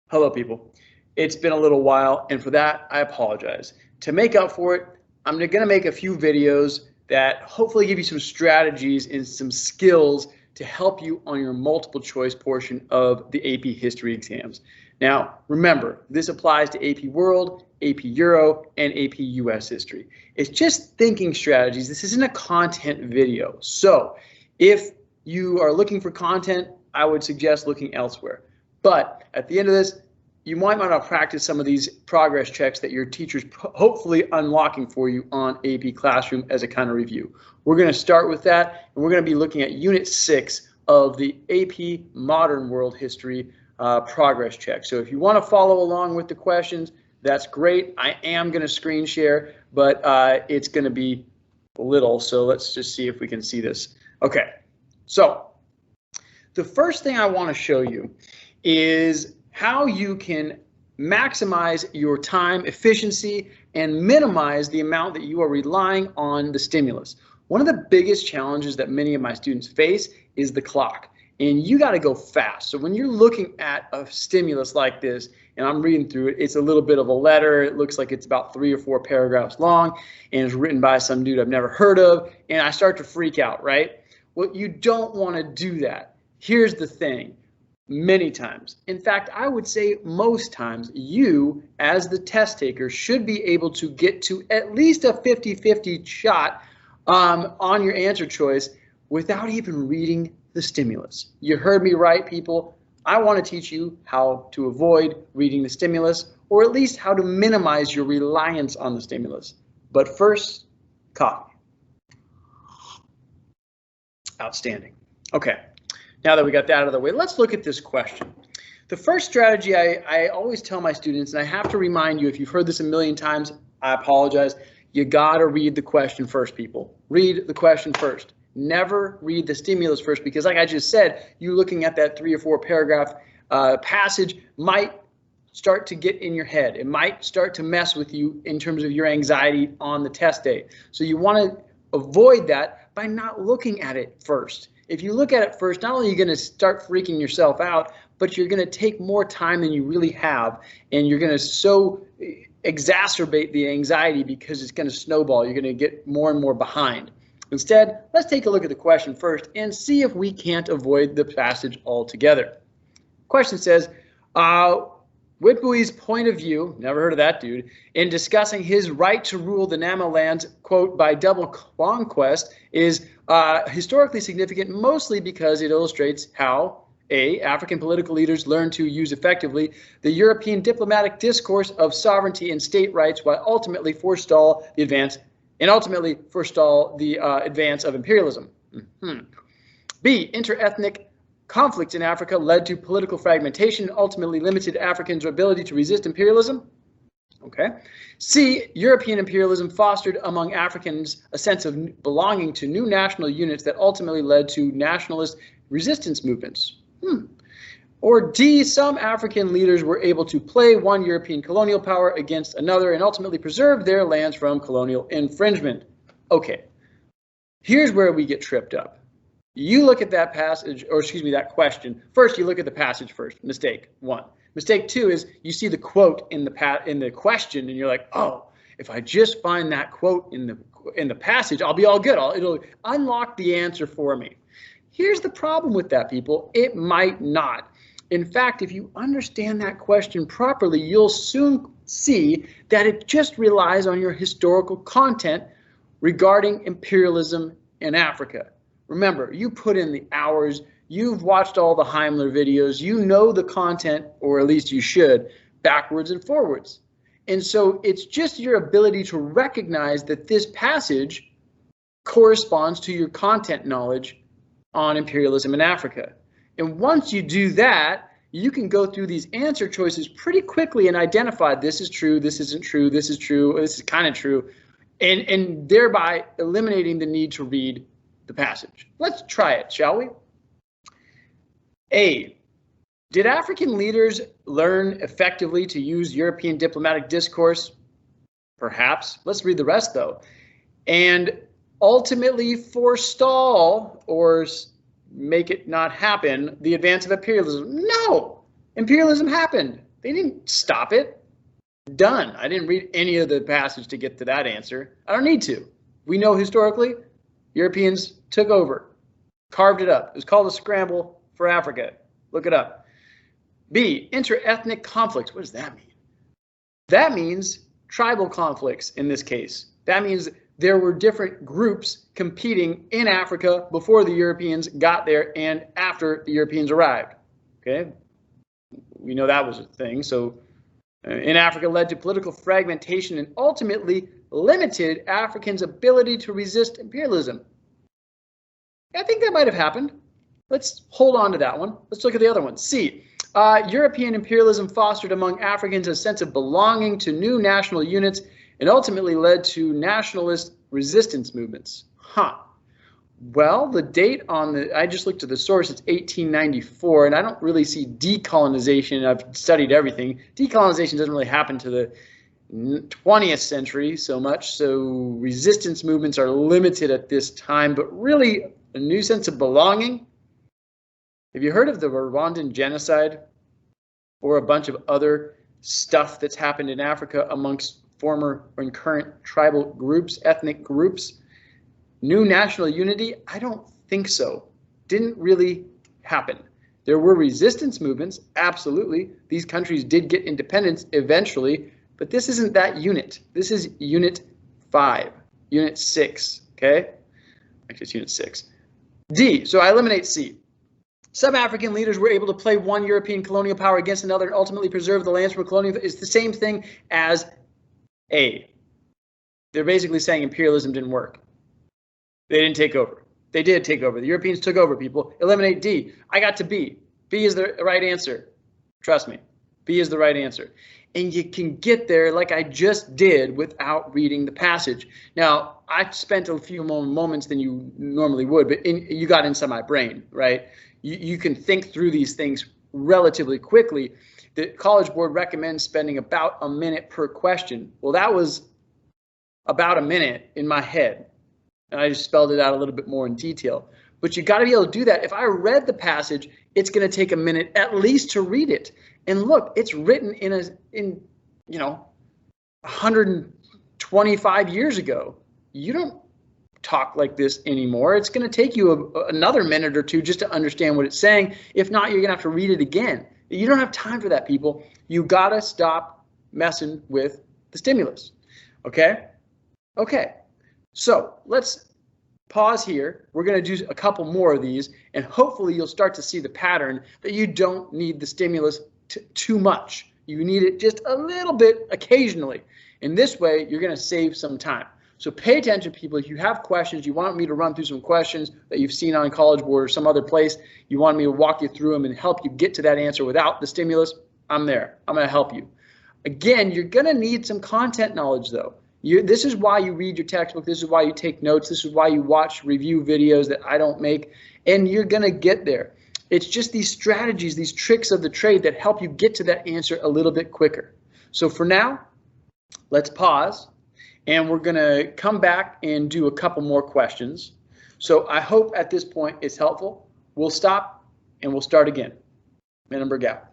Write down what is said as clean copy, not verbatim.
Hello, people. It's been a little while, and for that, I apologize. To make up for it, I'm going to make a few videos that hopefully give you some strategies and some skills to help you on your multiple choice portion of the AP History exams. Now, remember, this applies to AP World, AP Euro, and AP US History. It's just thinking strategies. This isn't a content video. So if you are looking for content, I would suggest looking elsewhere. But at the end of this, you might want to practice some of these progress checks that your teacher's hopefully unlocking for you on AP Classroom as a kind of review. We're going to start with that, and we're going to be looking at Unit 6 of the AP Modern World History progress check. So if you want to follow along with the questions, that's great. I am going to screen share, but it's going to be little, so let's just see if we can see this. Okay, so the first thing I want to show you is how you can maximize your time efficiency and minimize the amount that you are relying on the stimulus. One of the biggest challenges that many of my students face is the clock, and you got to go fast. So when you're looking at a stimulus like this, and I'm reading through it, it's a little bit of a letter. It looks like it's about 3 or 4 paragraphs long, and it's written by some dude I've never heard of, and I start to freak out, right? Well, you don't want to do that. Here's the thing. Many times, in fact, I would say most times, you as the test taker should be able to get to at least a 50-50 shot on your answer choice without even reading the stimulus. You heard me right, people. I want to teach you how to avoid reading the stimulus, or at least how to minimize your reliance on the stimulus. But first, coffee. Outstanding. Okay. Now that we got that out of the way, let's look at this question. The first strategy I always tell my students, and I have to remind you, if you've heard this a million times, I apologize. You got to read the question first, people. Read the question first. Never read the stimulus first, because like I just said, you looking at that 3 or 4 paragraph passage might start to get in your head. It might start to mess with you in terms of your anxiety on the test day. So you want to avoid that by not looking at it first. If you look at it first, not only are you going to start freaking yourself out, but you're going to take more time than you really have, and you're going to so exacerbate the anxiety because it's going to snowball. You're going to get more and more behind. Instead, let's take a look at the question first and see if we can't avoid the passage altogether. Question says, Witbouy's point of view, never heard of that dude, in discussing his right to rule the Nama lands, quote, by double conquest is historically significant, mostly because it illustrates how A, African political leaders learned to use effectively the European diplomatic discourse of sovereignty and state rights while ultimately forestall the advance of imperialism. B, interethnic conflicts in Africa led to political fragmentation and ultimately limited Africans' ability to resist imperialism. Okay. C, European imperialism fostered among Africans a sense of belonging to new national units that ultimately led to nationalist resistance movements. Or D, some African leaders were able to play one European colonial power against another and ultimately preserve their lands from colonial infringement. Okay, here's where we get tripped up. You look at that passage, or excuse me, that question. First, you look at the passage first. Mistake 1. Mistake 2 is you see the quote in the question, and you're like, oh, if I just find that quote in the passage, I'll be all good. It'll unlock the answer for me. Here's the problem with that, people. It might not. In fact, if you understand that question properly, you'll soon see that it just relies on your historical content regarding imperialism in Africa. Remember, you put in the hours, you've watched all the Heimler videos, you know the content, or at least you should, backwards and forwards. And so it's just your ability to recognize that this passage corresponds to your content knowledge on imperialism in Africa. And once you do that, you can go through these answer choices pretty quickly and identify this is true, this isn't true, this is true, this is kind of true, and thereby eliminating the need to read the passage. Let's try it, shall we? A, did African leaders learn effectively to use European diplomatic discourse? Perhaps. Let's read the rest, though. And ultimately forestall or make it not happen the advance of imperialism. No, imperialism happened. They didn't stop it. Done. I didn't read any of the passage to get to that answer. I don't need to. We know historically, Europeans took over, carved it up. It was called a scramble for Africa. Look it up. B, inter-ethnic conflicts. What does that mean? That means tribal conflicts in this case. That means there were different groups competing in Africa before the Europeans got there and after the Europeans arrived. Okay, we know that was a thing. So in Africa led to political fragmentation and ultimately limited Africans' ability to resist imperialism. I think that might have happened. Let's hold on to that one. Let's look at the other one. C. European imperialism fostered among Africans a sense of belonging to new national units and ultimately led to nationalist resistance movements. Well, the date on I just looked at the source, it's 1894, and I don't really see decolonization. I've studied everything. Decolonization doesn't really happen to the 20th century so much, so resistance movements are limited at this time, but really a new sense of belonging. Have you heard of the Rwandan genocide or a bunch of other stuff that's happened in Africa amongst former and current tribal groups, ethnic groups? New national unity? I don't think so. Didn't really happen. There were resistance movements, absolutely. These countries did get independence eventually, but this isn't that unit. This is unit 5, unit 6, okay? Actually, it's unit 6. D, so I eliminate C. Some African leaders were able to play one European colonial power against another and ultimately preserve the lands from colonial. It's the same thing as A. They're basically saying imperialism didn't work. They didn't take over. They did take over. The Europeans took over, people. Eliminate D. I got to B. B is the right answer. Trust me. B is the right answer. And you can get there like I just did without reading the passage. Now, I spent a few more moments than you normally would, but you got inside my brain, right? You can think through these things relatively quickly. The College Board recommends spending about a minute per question. Well, that was about a minute in my head. And I just spelled it out a little bit more in detail. But you got to be able to do that. If I read the passage, it's going to take a minute at least to read it. And look, it's written in 125 years ago. You don't talk like this anymore. It's going to take you another minute or two just to understand what it's saying. If not, you're going to have to read it again. You don't have time for that, people. You got to stop messing with the stimulus. Okay? Okay. So let's pause here. We're going to do a couple more of these, and hopefully you'll start to see the pattern that you don't need the stimulus too much. You need it just a little bit occasionally. In this way, you're going to save some time. So pay attention, people. If you have questions, you want me to run through some questions that you've seen on College Board or some other place, you want me to walk you through them and help you get to that answer without the stimulus, I'm there. I'm going to help you. Again, you're going to need some content knowledge, though. This is why you read your textbook. This is why you take notes. This is why you watch review videos that I don't make, and you're going to get there. It's just these strategies, these tricks of the trade that help you get to that answer a little bit quicker. So for now, let's pause, and we're going to come back and do a couple more questions. So I hope at this point it's helpful. We'll stop, and we'll start again. Menenberg out.